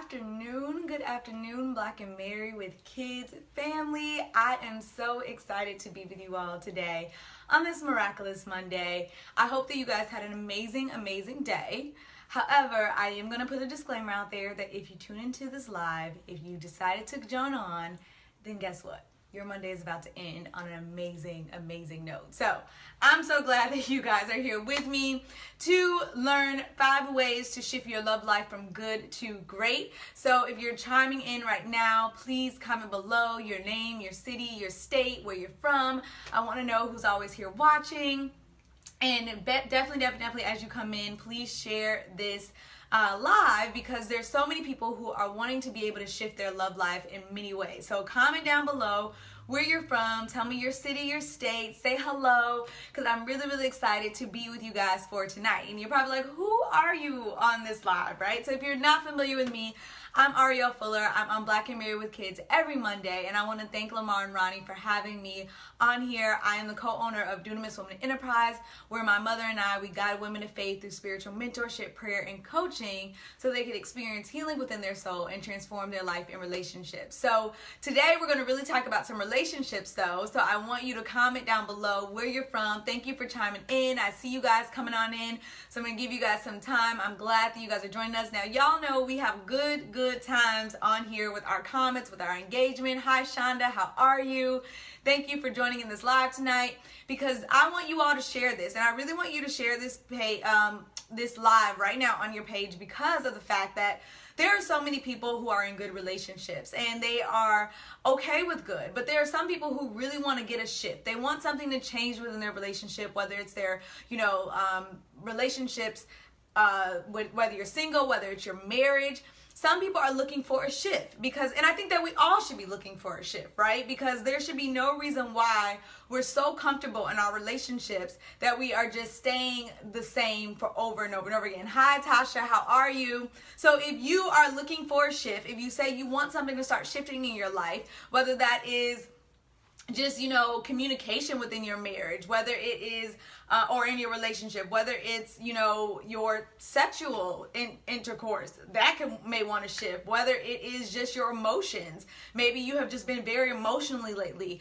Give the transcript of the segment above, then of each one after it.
Good afternoon, Black and Mary with kids, family. I am so excited to be with you all today on this miraculous Monday. I hope that you guys had an amazing day. However, I am going to put a disclaimer out there that if you tune into this live, if you decided to join on, then guess what? Your Monday is about to end on an amazing note. So I'm so glad that you guys are here with me to learn 5 ways to shift your love life from good to great. So if you're chiming in right now, please comment below your name, your city, your state, where you're from. I want to know who's always here watching. And definitely as you come in, please share this live, because there's so many people who are wanting to be able to shift their love life in many ways. So comment down below where you're from, tell me your city, your state, say hello, because I'm really excited to be with you guys for tonight. And you're probably like, who are you on this live, right? So if you're not familiar with me, I'm Ariel Fuller. I'm on Black and Mary with Kids every Monday, and I want to thank Lamar and Ronnie for having me on here. I am the co-owner of Dunamis Women Enterprise, where my mother and we guide women of faith through spiritual mentorship, prayer, and coaching so they can experience healing within their soul and transform their life in relationships. So today we're going to really talk about some relationships though, so I want you to comment down below where you're from. Thank you for chiming in. I see you guys coming on in, so I'm going to give you guys some time. I'm glad that you guys are joining us. Now y'all know we have good times on here with our comments, with our engagement. Hi Shonda, how are you? Thank you for joining in this live tonight, because I want you all to share this, and I really want you to share this this live right now on your page, because of the fact that there are so many people who are in good relationships and they are okay with good, but there are some people who really want to get a shift. They want something to change within their relationship, whether it's their relationships, whether you're single, whether it's your marriage. Some people are looking for a shift, and I think that we all should be looking for a shift, right? Because there should be no reason why we're so comfortable in our relationships that we are just staying the same for over and over again. Hi Tasha, how are you? So if you are looking for a shift, if you say you want something to start shifting in your life, whether that is just, communication within your marriage, whether it is, or in your relationship, whether it's, your sexual intercourse, that may want to shift, whether it is just your emotions. Maybe you have just been very emotionally lately.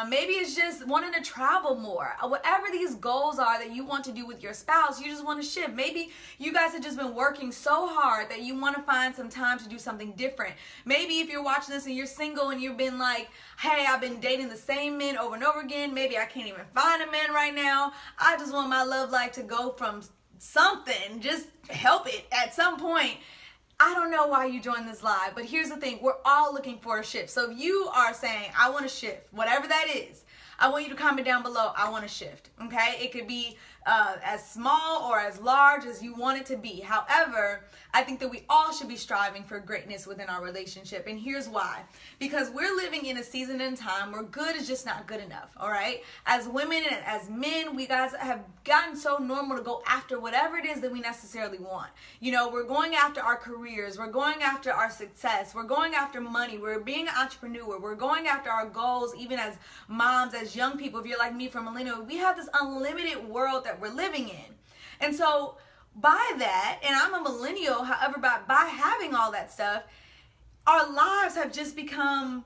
Maybe it's just wanting to travel more. Whatever these goals are that you want to do with your spouse, you just want to shift. Maybe you guys have just been working so hard that you want to find some time to do something different. Maybe if you're watching this and you're single and you've been like, hey, I've been dating the same men over and over again. Maybe I can't even find a man right now. I just want my love life to go from something, just help it at some point. I don't know why you joined this live, but here's the thing. We're all looking for a shift. So if you are saying, I want to shift, whatever that is, I want you to comment down below, I want to shift, okay? It could be as small or as large as you want it to be. However, I think that we all should be striving for greatness within our relationship. And here's why. Because we're living in a season and time where good is just not good enough, all right? As women and as men, we guys have gotten so normal to go after whatever it is that we necessarily want. We're going after our careers. We're going after our success. We're going after money. We're being an entrepreneur. We're going after our goals, even as moms, as young people. If you're like me from millennial, we have this unlimited world that we're living in. And so by that, and I'm a millennial, however, by having all that stuff, our lives have just become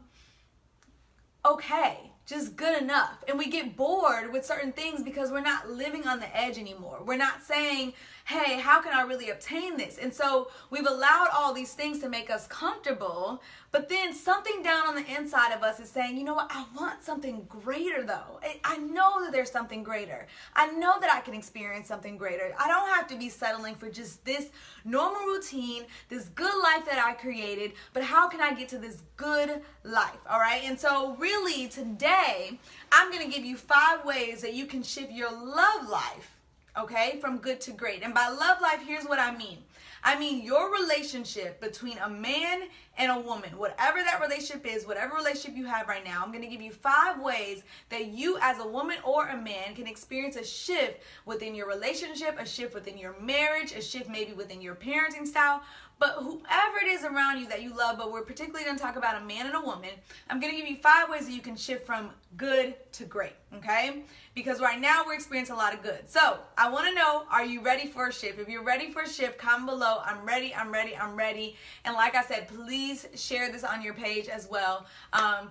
okay, just good enough. And we get bored with certain things because we're not living on the edge anymore. We're not saying, hey, how can I really obtain this? And so we've allowed all these things to make us comfortable, but then something down on the inside of us is saying, you know what, I want something greater though. I know that there's something greater. I know that I can experience something greater. I don't have to be settling for just this normal routine, this good life that I created, but how can I get to this good life, all right? And so really today, I'm gonna give you 5 ways that you can shift your love life, okay, from good to great. And by love life, here's what I mean. I mean your relationship between a man and a woman, whatever that relationship is, whatever relationship you have right now. I'm going to give you 5 ways that you as a woman or a man can experience a shift within your relationship, a shift within your marriage, a shift maybe within your parenting style. But whoever it is around you that you love, but we're particularly going to talk about a man and a woman, I'm going to give you 5 ways that you can shift from good to great. okay? Because right now we're experiencing a lot of good. So I want to know, are you ready for a shift? If you're ready for a shift, comment below. I'm ready, I'm ready, I'm ready. And like I said, please share this on your page as well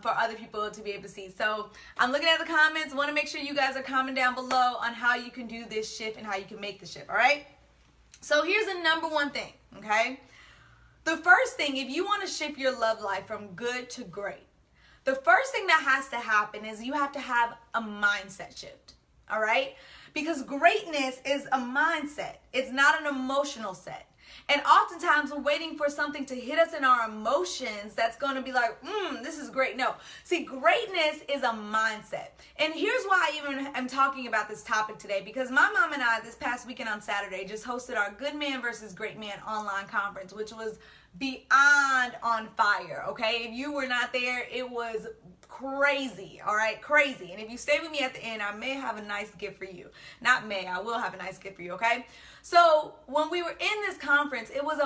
for other people to be able to see. So I'm looking at the comments. Want to make sure you guys are commenting down below on how you can do this shift and how you can make the shift, all right? So here's the number one thing, okay? The first thing, if you want to shift your love life from good to great, the first thing that has to happen is you have to have a mindset shift, all right? Because greatness is a mindset. It's not an emotional set. And oftentimes we're waiting for something to hit us in our emotions that's going to be like, this is great. No. See, greatness is a mindset. And here's why I even am talking about this topic today, because my mom and I this past weekend on Saturday just hosted our Good Man versus Great Man online conference, which was beyond on fire, okay? If you were not there, it was crazy, all right? Crazy. And if you stay with me at the end, I may have a nice gift for you. Not may, I will have a nice gift for you, okay? So when we were in this conference, it was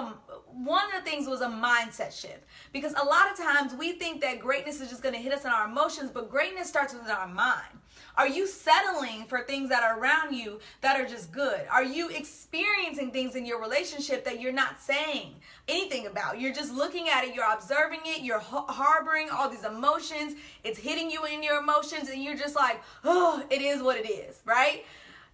one of the things was a mindset shift, because a lot of times we think that greatness is just going to hit us in our emotions, but greatness starts with our mind. Are you settling for things that are around you that are just good? Are you experiencing things in your relationship that you're not saying anything about? You're just looking at it, you're observing it, you're harboring all these emotions, it's hitting you in your emotions, and you're just like, oh, it is what it is, right?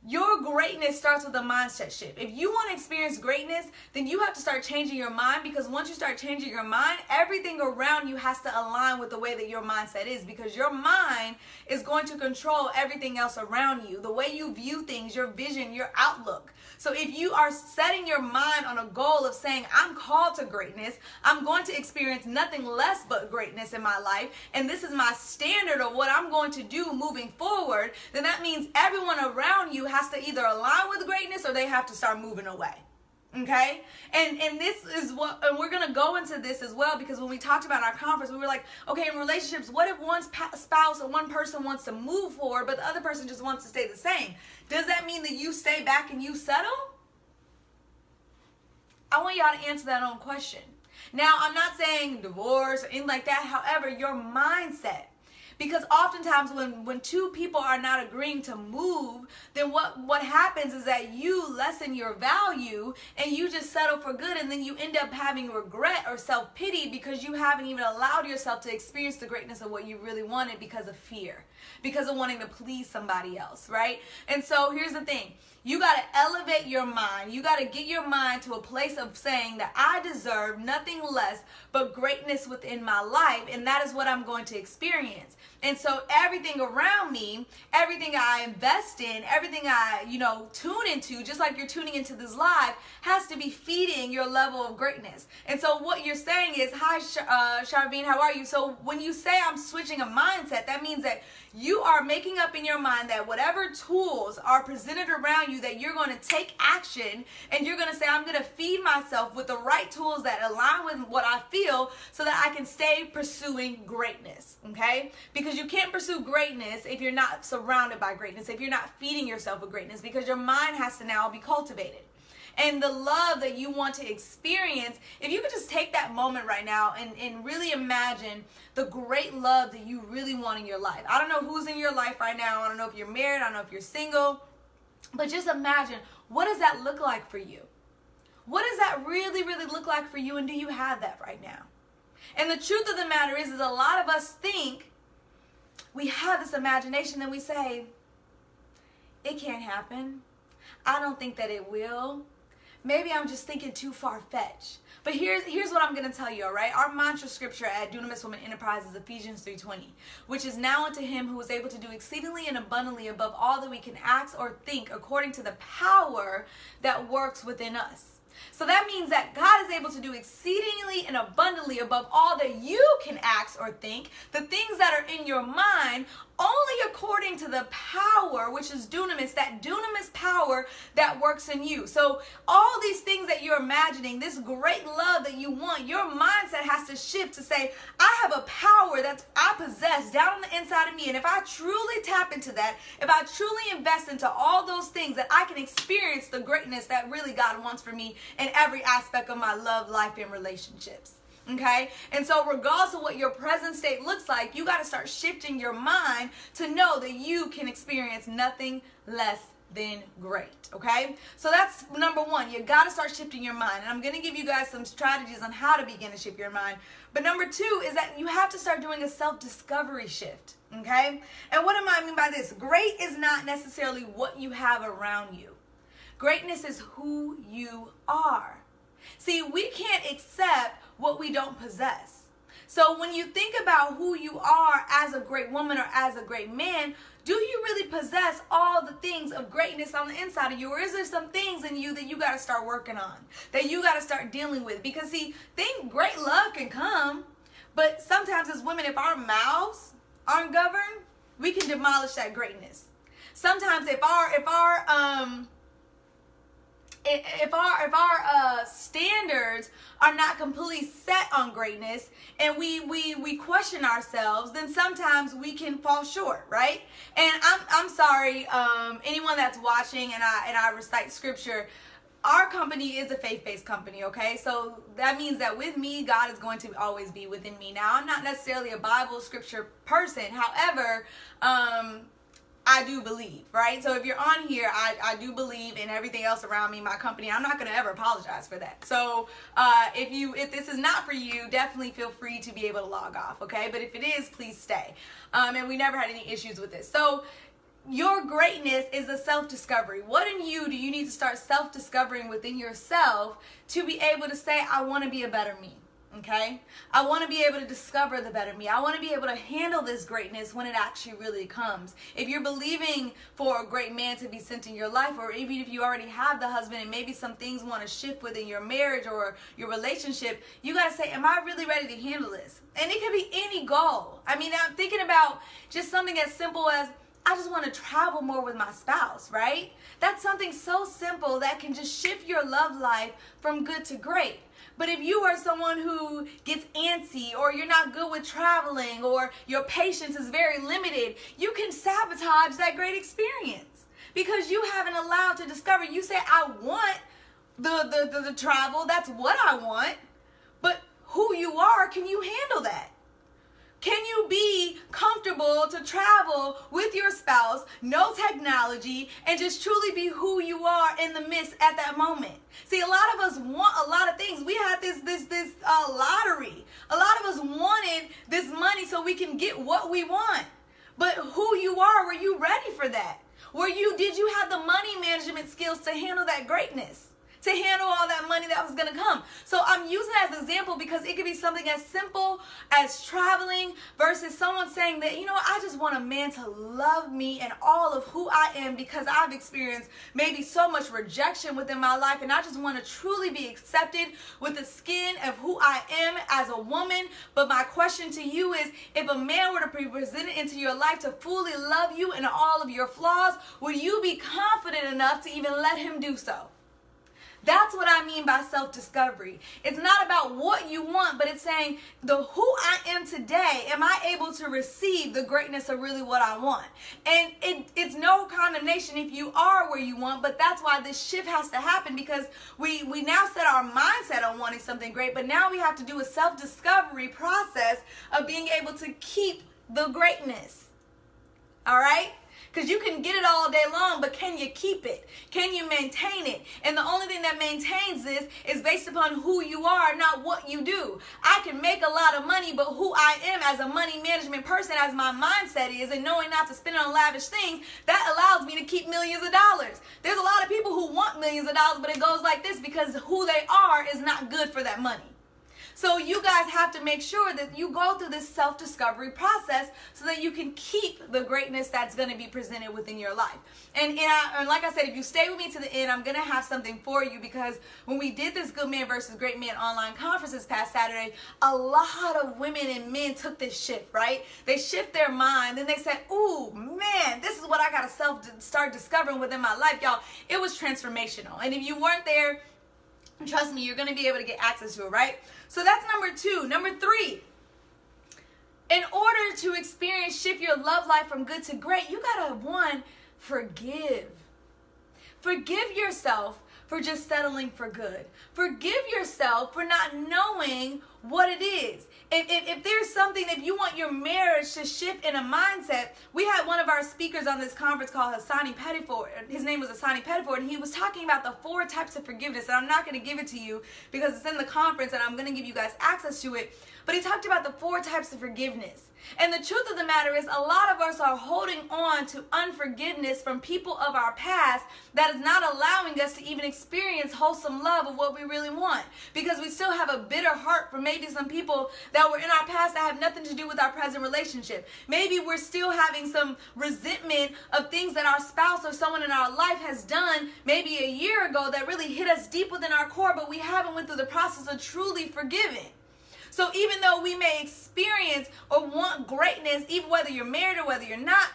Your greatness starts with a mindset shift. If you want to experience greatness, then you have to start changing your mind, because once you start changing your mind, everything around you has to align with the way that your mindset is, because your mind is going to control everything else around you, the way you view things, your vision, your outlook. So if you are setting your mind on a goal of saying, I'm called to greatness, I'm going to experience nothing less but greatness in my life, and this is my standard of what I'm going to do moving forward, then that means everyone around you has to either align with greatness or they have to start moving away. Okay? And this is what, and we're going to go into this as well, because when we talked about our conference, we were like, okay, in relationships, what if one spouse or one person wants to move forward, but the other person just wants to stay the same? Does that mean that you stay back and you settle? I want y'all to answer that own question. Now, I'm not saying divorce or anything like that. However, your mindset. Because oftentimes when two people are not agreeing to move, then what happens is that you lessen your value and you just settle for good, and then you end up having regret or self-pity because you haven't even allowed yourself to experience the greatness of what you really wanted because of fear, because of wanting to please somebody else, right? And so here's the thing. You got to elevate your mind. You got to get your mind to a place of saying that I deserve nothing less but greatness within my life, and that is what I'm going to experience. And so everything around me, everything I invest in, everything I, tune into, just like you're tuning into this live, has to be feeding your level of greatness. And so what you're saying is, hi, Charvine, how are you? So when you say I'm switching a mindset, that means that you are making up in your mind that whatever tools are presented around you, that you're going to take action, and you're going to say, I'm going to feed myself with the right tools that align with what I feel so that I can stay pursuing greatness, okay? Because you can't pursue greatness if you're not surrounded by greatness, if you're not feeding yourself with greatness, because your mind has to now be cultivated. And the love that you want to experience, if you could just take that moment right now and really imagine the great love that you really want in your life. I don't know who's in your life right now. I don't know if you're married. I don't know if you're single. But just imagine, what does that look like for you? What does that really, really look like for you? And do you have that right now? And the truth of the matter is a lot of us think we have this imagination and we say, it can't happen. I don't think that it will. Maybe I'm just thinking too far-fetched. But here's what I'm going to tell you, all right? Our mantra scripture at Dunamis Women Enterprise is Ephesians 3:20, which is now unto him who is able to do exceedingly and abundantly above all that we can ask or think, according to the power that works within us. So that means that God is able to do exceedingly and abundantly above all that you can ask or think, the things that are in your mind, only according to the power, which is dunamis, that dunamis power that works in you. So all these things that you're imagining, this great love that you want, your mindset has to shift to say, I have a power that I possess down on the inside of me. And if I truly tap into that, if I truly invest into all those things, that I can experience the greatness that really God wants for me in every aspect of my love, life, and relationships. Okay? And so regardless of what your present state looks like, you got to start shifting your mind to know that you can experience nothing less than great. Okay? So that's number one. You got to start shifting your mind. And I'm going to give you guys some strategies on how to begin to shift your mind. But number two is that you have to start doing a self-discovery shift. Okay? And what do I mean by this? Great is not necessarily what you have around you. Greatness is who you are. See, we can't accept what we don't possess. So when you think about who you are as a great woman or as a great man, do you really possess all the things of greatness on the inside of you? Or is there some things in you that you got to start working on, that you got to start dealing with? Because see, great love can come, but sometimes as women, if our mouths aren't governed, we can demolish that greatness. Sometimes if our standards are not completely set on greatness and we question ourselves, then sometimes we can fall short, right? And I'm sorry, anyone that's watching and I recite scripture, our company is a faith-based company, okay? So that means that with me, God is going to always be within me. Now, I'm not necessarily a Bible scripture person. However, I do believe, right? So if you're on here, I do believe in everything else around me, my company. I'm not going to ever apologize for that. So if this is not for you, definitely feel free to be able to log off, okay? But if it is, please stay. And we never had any issues with this. So your greatness is a self-discovery. What in you do you need to start self-discovering within yourself to be able to say, I want to be a better me? Okay? I want to be able to discover the better me. I want to be able to handle this greatness when it actually really comes. If you're believing for a great man to be sent in your life, or even if you already have the husband and maybe some things want to shift within your marriage or your relationship, you got to say, am I really ready to handle this? And it could be any goal. I mean, I'm thinking about just something as simple as, I just want to travel more with my spouse, right? That's something so simple that can just shift your love life from good to great. But if you are someone who gets antsy, or you're not good with traveling, or your patience is very limited, you can sabotage that great experience because you haven't allowed to discover. You say, I want the travel, that's what I want, but who you are, can you handle that? Can you be comfortable to travel with your spouse, no technology, and just truly be who you are in the midst at that moment? See, a lot of us want a lot of things. We had this lottery. A lot of us wanted this money so we can get what we want. But who you are, were you ready for that? Did you have the money management skills to handle that greatness? To handle all that money that was going to come. So I'm using it as an example because it could be something as simple as traveling versus someone saying that, I just want a man to love me and all of who I am because I've experienced maybe so much rejection within my life, and I just want to truly be accepted with the skin of who I am as a woman. But my question to you is, if a man were to be presented into your life to fully love you and all of your flaws, would you be confident enough to even let him do so? That's what I mean by self-discovery. It's not about what you want, but it's saying who I am today, am I able to receive the greatness of really what I want? And it's no condemnation if you are where you want, but that's why this shift has to happen, because we now set our mindset on wanting something great, but now we have to do a self-discovery process of being able to keep the greatness. All right? Because you can get it all day long, but can you keep it? Can you maintain it? And the only thing that maintains this is based upon who you are, not what you do. I can make a lot of money, but who I am as a money management person, as my mindset is, and knowing not to spend it on lavish things, that allows me to keep millions of dollars. There's a lot of people who want millions of dollars, but it goes like this because who they are is not good for that money. So you guys have to make sure that you go through this self-discovery process so that you can keep the greatness that's going to be presented within your life. And like I said, if you stay with me to the end, I'm going to have something for you, because when we did this Good Man versus Great Man online conference this past Saturday, a lot of women and men took this shift, right? They shift their mind, and they said, ooh, man, this is what I got to start discovering within my life. Y'all, it was transformational. And if you weren't there, trust me, you're going to be able to get access to it, right? So that's number 2. Number 3, in order to shift your love life from good to great, you got to, 1, forgive. Forgive yourself for just settling for good. Forgive yourself for not knowing what it is. If there's something, if you want your marriage to shift in a mindset, we had one of our speakers on this conference called Hassani Pettiford. His name was Hassani Pettiford, and he was talking about the 4 types of forgiveness. And I'm not going to give it to you because it's in the conference and I'm going to give you guys access to it. But he talked about the 4 types of forgiveness. And the truth of the matter is, a lot of us are holding on to unforgiveness from people of our past that is not allowing us to even experience wholesome love of what we really want. Because we still have a bitter heart for maybe some people that were in our past that have nothing to do with our present relationship. Maybe we're still having some resentment of things that our spouse or someone in our life has done maybe a year ago that really hit us deep within our core, but we haven't went through the process of truly forgiving. So even though we may experience or want greatness, even whether you're married or whether you're not,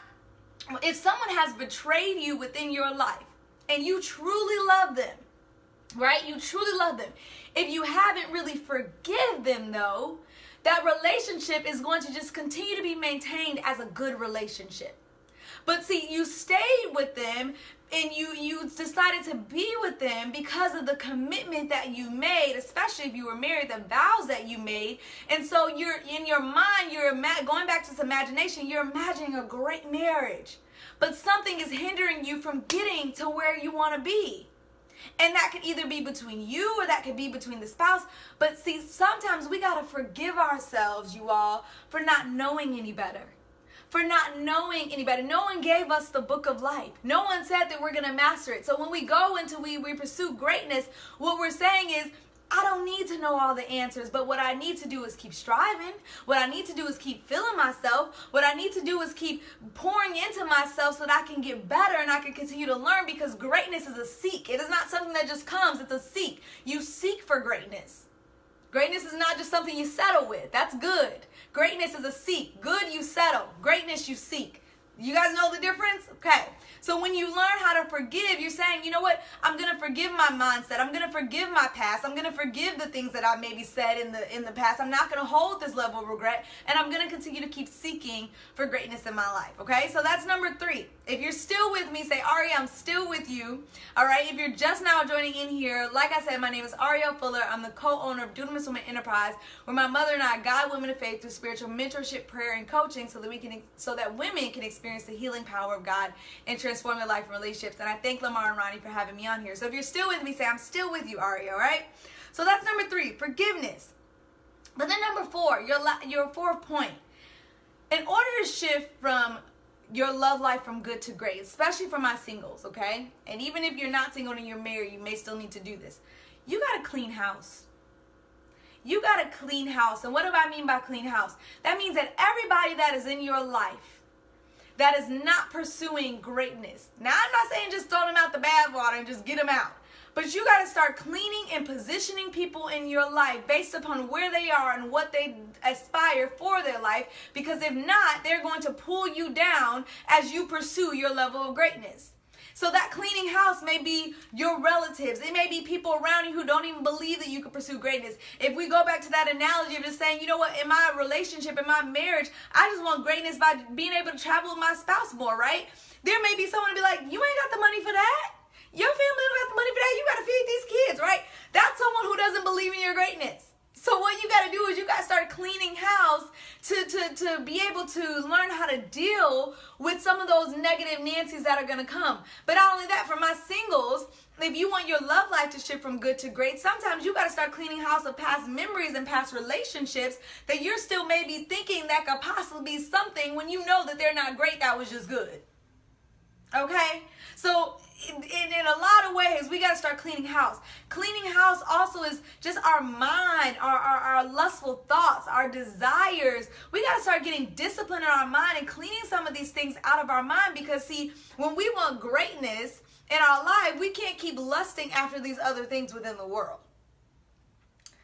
if someone has betrayed you within your life and you truly love them, right? You truly love them. If you haven't really forgive them though, that relationship is going to just continue to be maintained as a good relationship. But see, you stayed with them and you decided to be with them because of the commitment that you made, especially if you were married, the vows that you made. And so you're in your mind, you're going back to this imagination, you're imagining a great marriage. But something is hindering you from getting to where you want to be. And that could either be between you or that could be between the spouse. But see, sometimes we got to forgive ourselves, you all, for not knowing any better. For not knowing any better. No one gave us the book of life. No one said that we're going to master it. So when we go into, we pursue greatness, what we're saying is, I don't need to know all the answers, but what I need to do is keep striving. What I need to do is keep filling myself. What I need to do is keep pouring into myself so that I can get better and I can continue to learn, because greatness is a seek. It is not something that just comes. It's a seek. You seek for greatness. Greatness is not just something you settle with. That's good. Greatness is a seek. Good, you settle. Greatness, you seek. You guys know the difference? Okay. So when you learn how to forgive, you're saying, you know what? I'm going to forgive my mindset. I'm going to forgive my past. I'm going to forgive the things that I maybe said in the past. I'm not going to hold this level of regret. And I'm going to continue to keep seeking for greatness in my life. Okay? So that's number 3. If you're still with me, say, Ari, I'm still with you. All right? If you're just now joining in here, like I said, my name is Ariel Fuller. I'm the co-owner of Dunamis Women Enterprise, where my mother and I guide women of faith through spiritual mentorship, prayer, and coaching so that women can experience the healing power of God and transform their life and relationships. And I thank Lamar and Ronnie for having me on here. So if you're still with me, say, I'm still with you, Ari, all right? So that's number 3, forgiveness. But then number 4, your 4th point. In order to shift from your love life from good to great, especially for my singles, okay? And even if you're not single and you're married, you may still need to do this. You got to clean house. You got to clean house. And what do I mean by clean house? That means that everybody that is in your life that is not pursuing greatness. Now, I'm not saying just throw them out the bathwater and just get them out. But you got to start cleaning and positioning people in your life based upon where they are and what they aspire for their life. Because if not, they're going to pull you down as you pursue your level of greatness. So that cleaning house may be your relatives. It may be people around you who don't even believe that you can pursue greatness. If we go back to that analogy of just saying, you know what, in my relationship, in my marriage, I just want greatness by being able to travel with my spouse more, right? There may be someone to be like, you ain't got the money for that. Your family don't got the money for that. You got to feed these kids, right? That's someone who doesn't believe in your greatness. So what you got to do is you got to start cleaning house to be able to learn how to deal with some of those negative Nancy's that are going to come. But not only that, for my singles, if you want your love life to shift from good to great, sometimes you got to start cleaning house of past memories and past relationships that you're still maybe thinking that could possibly be something when you know that they're not great, that was just good. Okay? So in a lot of ways, we got to start cleaning house. Cleaning house also is just our mind, our lustful thoughts, our desires. We got to start getting discipline in our mind and cleaning some of these things out of our mind, because see, when we want greatness in our life, we can't keep lusting after these other things within the world.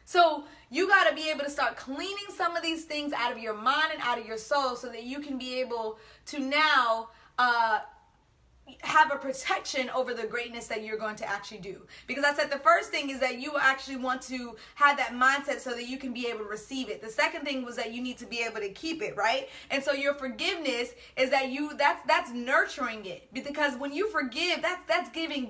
So you got to be able to start cleaning some of these things out of your mind and out of your soul so that you can be able to now have a protection over the greatness that you're going to actually do. Because I said the first thing is that you actually want to have that mindset so that you can be able to receive it. The second thing was that you need to be able to keep it, right? And so your forgiveness is that that's nurturing it. Because when you forgive, that's giving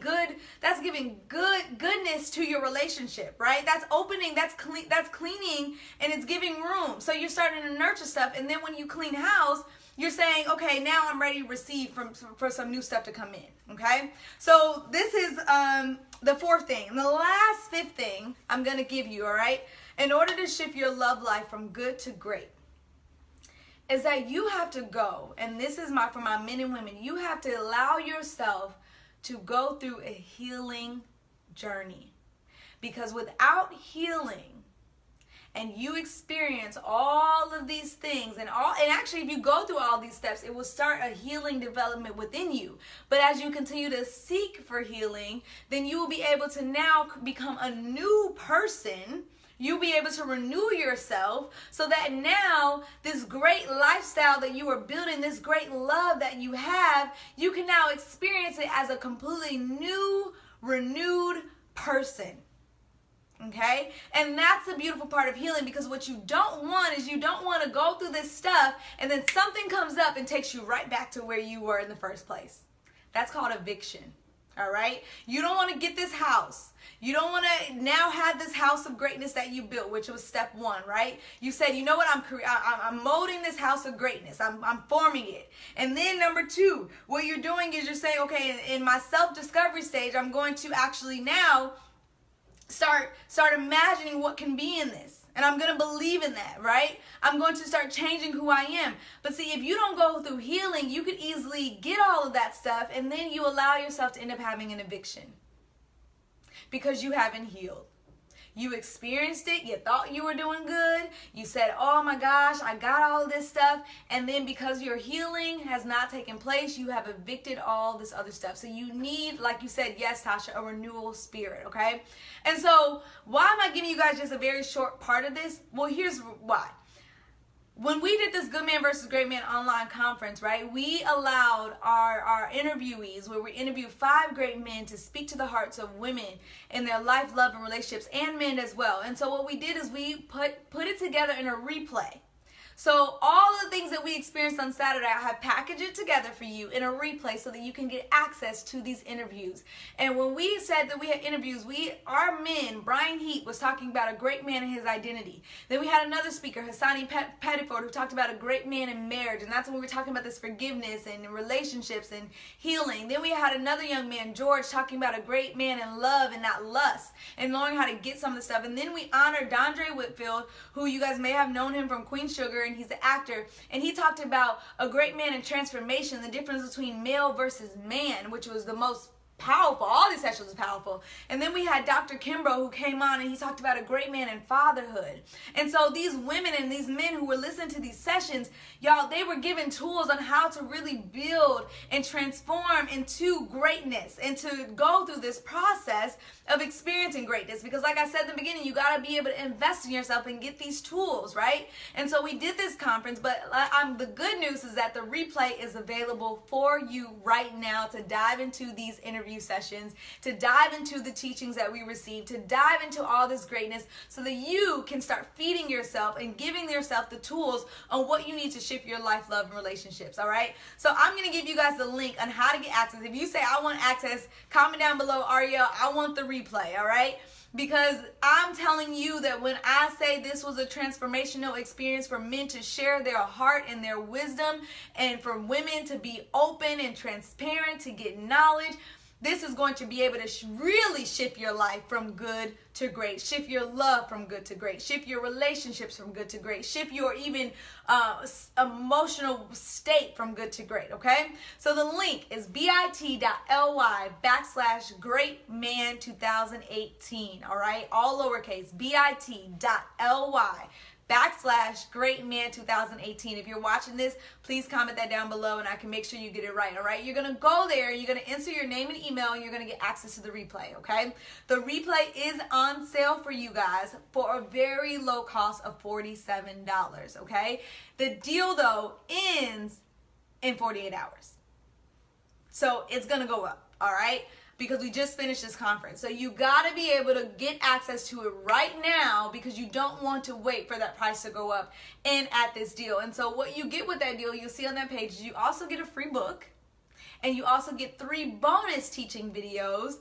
goodness to your relationship, right? That's opening, that's cleaning, and it's giving room. So you're starting to nurture stuff, and then when you clean house, you're saying, okay, now I'm ready to receive for some new stuff to come in, okay? So this is the fourth thing. And the last fifth thing I'm going to give you, all right, in order to shift your love life from good to great, is that you have to go, and this is for my men and women, you have to allow yourself to go through a healing journey. Because without healing, and you experience all of these things and actually if you go through all these steps, it will start a healing development within you. But as you continue to seek for healing, then you will be able to now become a new person. You'll be able to renew yourself so that now this great lifestyle that you are building, this great love that you have, you can now experience it as a completely new, renewed person. Okay? And that's the beautiful part of healing, because what you don't want is you don't want to go through this stuff and then something comes up and takes you right back to where you were in the first place. That's called eviction. All right? You don't want to get this house. You don't want to now have this house of greatness that you built, which was step one, right? You said, you know what, I'm molding this house of greatness. I'm forming it. And then number two, what you're doing is you're saying, okay, in my self-discovery stage, I'm going to actually now start imagining what can be in this. And I'm going to believe in that, right? I'm going to start changing who I am. But see, if you don't go through healing, you could easily get all of that stuff, and then you allow yourself to end up having an eviction because you haven't healed. You experienced it. You thought you were doing good. You said, oh my gosh, I got all of this stuff. And then because your healing has not taken place, you have evicted all this other stuff. So you need, like you said, yes, Tasha, a renewal spirit, okay? And so why am I giving you guys just a very short part of this? Well, here's why. When we did this Good Man versus Great Man online conference, right, we allowed our interviewees, where we interviewed 5 great men, to speak to the hearts of women in their life, love, and relationships, and men as well. And so what we did is we put it together in a replay. So all the things that we experienced on Saturday, I have packaged it together for you in a replay so that you can get access to these interviews. And when we said that we had interviews, our men, Brian Heat was talking about a great man and his identity. Then we had another speaker, Hassani Pettiford, who talked about a great man in marriage. And that's when we were talking about this forgiveness and relationships and healing. Then we had another young man, George, talking about a great man in love and not lust, and knowing how to get some of the stuff. And then we honored Dondre Whitfield, who you guys may have known him from Queen Sugar, and he's the actor, and he talked about a great man in transformation, the difference between male versus man, which was the most powerful. All these sessions was powerful. And then we had Dr. Kimbrough, who came on, and he talked about a great man in fatherhood. And so these women and these men who were listening to these sessions, y'all, they were given tools on how to really build and transform into greatness and to go through this process of experiencing greatness. Because like I said in the beginning, you got to be able to invest in yourself and get these tools, right? And so we did this conference, but the good news is that the replay is available for you right now to dive into these interview sessions, to dive into the teachings that we received, to dive into all this greatness so that you can start feeding yourself and giving yourself the tools on what you need to shift your life, love, and relationships, all right? So I'm going to give you guys the link on how to get access. If you say, I want access, comment down below, Ariel, I want the replay, all right? Because I'm telling you that when I say this was a transformational experience for men to share their heart and their wisdom, and for women to be open and transparent, to get knowledge, this is going to be able to really shift your life from good to great. Shift your love from good to great. Shift your relationships from good to great. Shift your even emotional state from good to great, okay? So the link is bit.ly/greatman2018, all right? All lowercase, bit.ly/greatman2018. If you're watching this, please comment that down below and I can make sure you get it right, all right? You're going to go there, you're going to enter your name and email, and you're going to get access to the replay, okay? The replay is on sale for you guys for a very low cost of $47, okay? The deal, though, ends in 48 hours. So it's going to go up, all right? Because we just finished this conference. So you gotta be able to get access to it right now because you don't want to wait for that price to go up and at this deal. And so what you get with that deal, you'll see on that page, is you also get a free book and you also get 3 bonus teaching videos.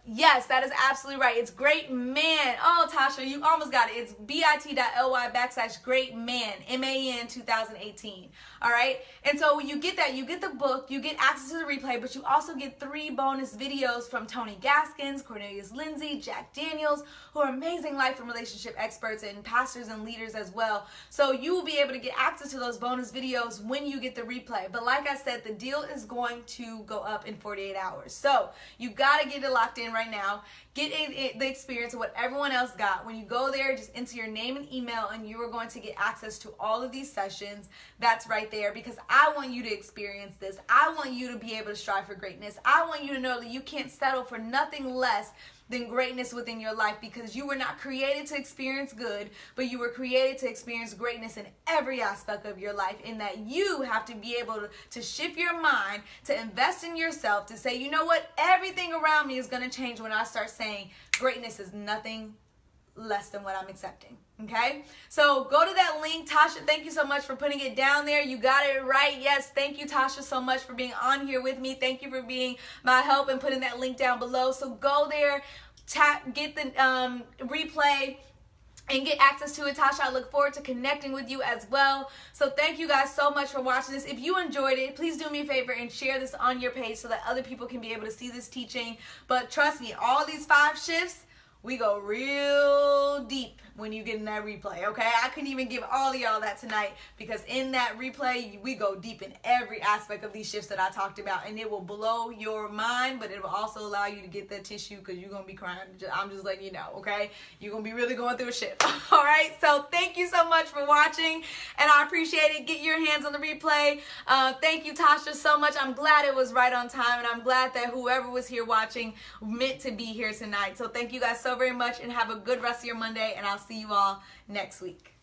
Yes, that is absolutely right. It's Great Man. Oh, Tasha, you almost got it. It's bit.ly/Great Man, MAN 2018. All right. And so when you get that, you get the book, you get access to the replay, but you also get 3 bonus videos from Tony Gaskins, Cornelius Lindsay, Jack Daniels, who are amazing life and relationship experts and pastors and leaders as well. So you will be able to get access to those bonus videos when you get the replay. But like I said, the deal is going to go up in 48 hours. So you got to get it locked in right now. Get the experience of what everyone else got. When you go there, just enter your name and email and you are going to get access to all of these sessions. That's right there, because I want you to experience this. I want you to be able to strive for greatness. I want you to know that you can't settle for nothing less than greatness within your life, because you were not created to experience good, but you were created to experience greatness in every aspect of your life, in that you have to be able to shift your mind, to invest in yourself, to say, you know what, everything around me is going to change when I start saying greatness is nothing less than what I'm accepting. Okay, so go to that link. Tasha, thank you so much for putting it down there. You got it right. Yes, thank you, Tasha, so much for being on here with me. Thank you for being my help and putting that link down below. So go there, tap, get the replay, and get access to it. Tasha, I look forward to connecting with you as well. So thank you guys so much for watching this. If you enjoyed it, please do me a favor and share this on your page so that other people can be able to see this teaching. But trust me, all these 5 shifts, we go real deep when you get in that replay, okay? I couldn't even give all of y'all that tonight, because in that replay, we go deep in every aspect of these shifts that I talked about, and it will blow your mind, but it will also allow you to get that tissue, because you're going to be crying. I'm just letting you know, okay? You're going to be really going through a shift, all right? So thank you so much for watching, and I appreciate it. Get your hands on the replay. Thank you, Tasha, so much. I'm glad it was right on time, and I'm glad that whoever was here watching meant to be here tonight. So thank you guys so very much, and have a good rest of your Monday, and I'll see you all next week.